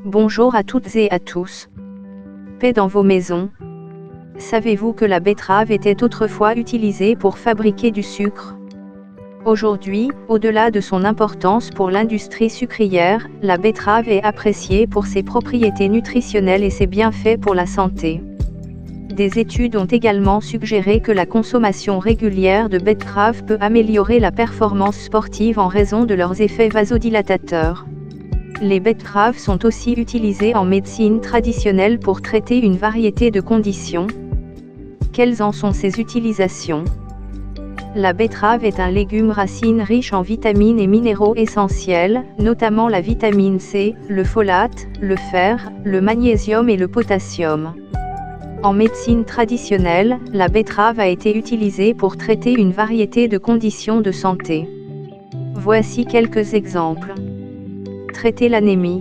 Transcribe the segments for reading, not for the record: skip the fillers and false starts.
Bonjour à toutes et à tous. Paix dans vos maisons. Savez-vous que la betterave était autrefois utilisée pour fabriquer du sucre? Aujourd'hui, au-delà de son importance pour l'industrie sucrière, la betterave est appréciée pour ses propriétés nutritionnelles et ses bienfaits pour la santé. Des études ont également suggéré que la consommation régulière de betterave peut améliorer la performance sportive en raison de leurs effets vasodilatateurs. Les betteraves sont aussi utilisées en médecine traditionnelle pour traiter une variété de conditions. Quelles en sont ses utilisations? La betterave est un légume racine riche en vitamines et minéraux essentiels, notamment la vitamine C, le folate, le fer, le magnésium et le potassium. En médecine traditionnelle, la betterave a été utilisée pour traiter une variété de conditions de santé. Voici quelques exemples. Traiter l'anémie.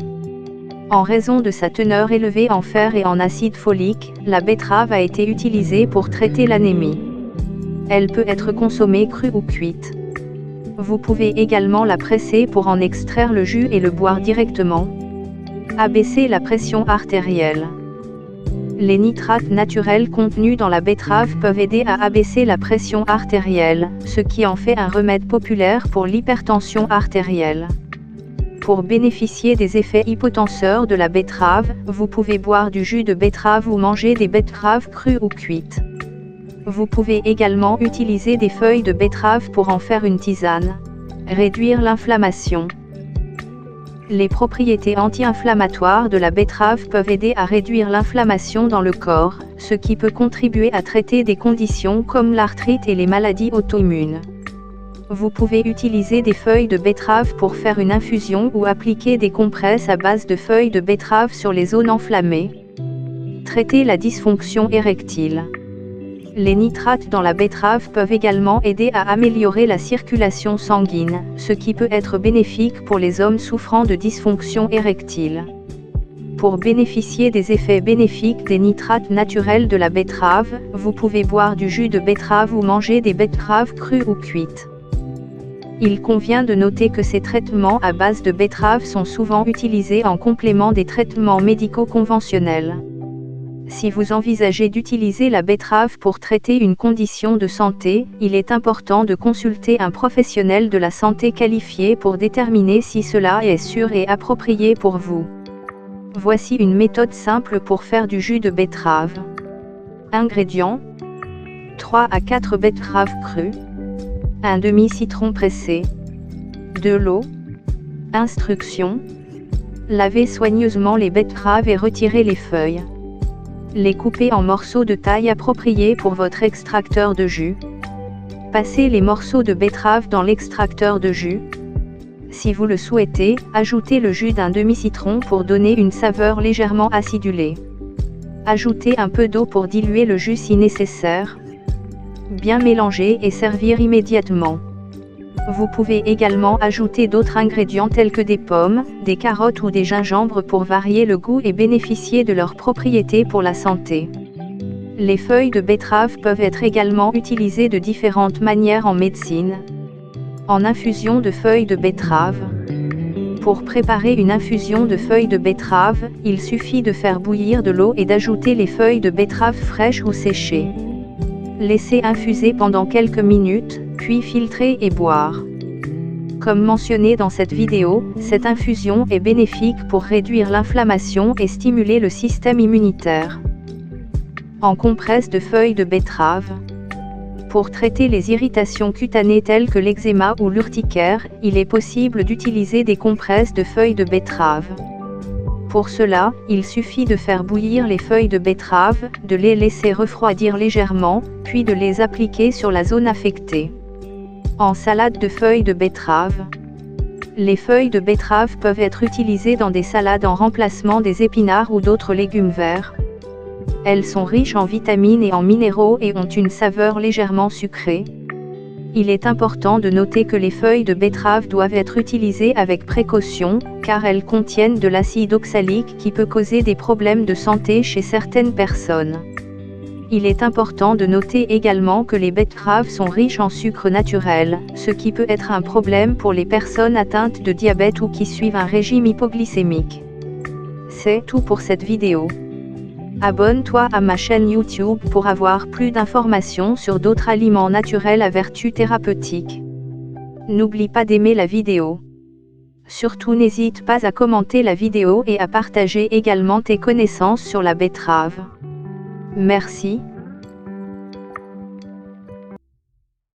En raison de sa teneur élevée en fer et en acide folique, la betterave a été utilisée pour traiter l'anémie. Elle peut être consommée crue ou cuite. Vous pouvez également la presser pour en extraire le jus et le boire directement. Abaisser la pression artérielle. Les nitrates naturels contenus dans la betterave peuvent aider à abaisser la pression artérielle, ce qui en fait un remède populaire pour l'hypertension artérielle. Pour bénéficier des effets hypotenseurs de la betterave, vous pouvez boire du jus de betterave ou manger des betteraves crues ou cuites. Vous pouvez également utiliser des feuilles de betterave pour en faire une tisane. Réduire l'inflammation. Les propriétés anti-inflammatoires de la betterave peuvent aider à réduire l'inflammation dans le corps, ce qui peut contribuer à traiter des conditions comme l'arthrite et les maladies auto-immunes. Vous pouvez utiliser des feuilles de betterave pour faire une infusion ou appliquer des compresses à base de feuilles de betterave sur les zones enflammées. Traiter la dysfonction érectile. Les nitrates dans la betterave peuvent également aider à améliorer la circulation sanguine, ce qui peut être bénéfique pour les hommes souffrant de dysfonction érectile. Pour bénéficier des effets bénéfiques des nitrates naturels de la betterave, vous pouvez boire du jus de betterave ou manger des betteraves crues ou cuites. Il convient de noter que ces traitements à base de betterave sont souvent utilisés en complément des traitements médicaux conventionnels. Si vous envisagez d'utiliser la betterave pour traiter une condition de santé, il est important de consulter un professionnel de la santé qualifié pour déterminer si cela est sûr et approprié pour vous. Voici une méthode simple pour faire du jus de betterave. Ingrédients: 3 à 4 betteraves crues, un demi-citron pressé, de l'eau. Instructions: lavez soigneusement les betteraves et retirez les feuilles. Les couper en morceaux de taille appropriée pour votre extracteur de jus. Passez les morceaux de betterave dans l'extracteur de jus. Si vous le souhaitez, ajoutez le jus d'un demi-citron pour donner une saveur légèrement acidulée. Ajoutez un peu d'eau pour diluer le jus si nécessaire. Bien mélanger et servir immédiatement. Vous pouvez également ajouter d'autres ingrédients tels que des pommes, des carottes ou des gingembres pour varier le goût et bénéficier de leurs propriétés pour la santé. Les feuilles de betterave peuvent être également utilisées de différentes manières en médecine. En infusion de feuilles de betterave. Pour préparer une infusion de feuilles de betterave, il suffit de faire bouillir de l'eau et d'ajouter les feuilles de betterave fraîches ou séchées. Laissez infuser pendant quelques minutes, puis filtrer et boire. Comme mentionné dans cette vidéo, cette infusion est bénéfique pour réduire l'inflammation et stimuler le système immunitaire. En compresse de feuilles de betterave. Pour traiter les irritations cutanées telles que l'eczéma ou l'urticaire, il est possible d'utiliser des compresses de feuilles de betterave. Pour cela, il suffit de faire bouillir les feuilles de betterave, de les laisser refroidir légèrement, puis de les appliquer sur la zone affectée. En salade de feuilles de betterave. Les feuilles de betterave peuvent être utilisées dans des salades en remplacement des épinards ou d'autres légumes verts. Elles sont riches en vitamines et en minéraux et ont une saveur légèrement sucrée. Il est important de noter que les feuilles de betterave doivent être utilisées avec précaution, car elles contiennent de l'acide oxalique qui peut causer des problèmes de santé chez certaines personnes. Il est important de noter également que les betteraves sont riches en sucre naturel, ce qui peut être un problème pour les personnes atteintes de diabète ou qui suivent un régime hypoglycémique. C'est tout pour cette vidéo. Abonne-toi à ma chaîne YouTube pour avoir plus d'informations sur d'autres aliments naturels à vertu thérapeutique. N'oublie pas d'aimer la vidéo. Surtout n'hésite pas à commenter la vidéo et à partager également tes connaissances sur la betterave. Merci.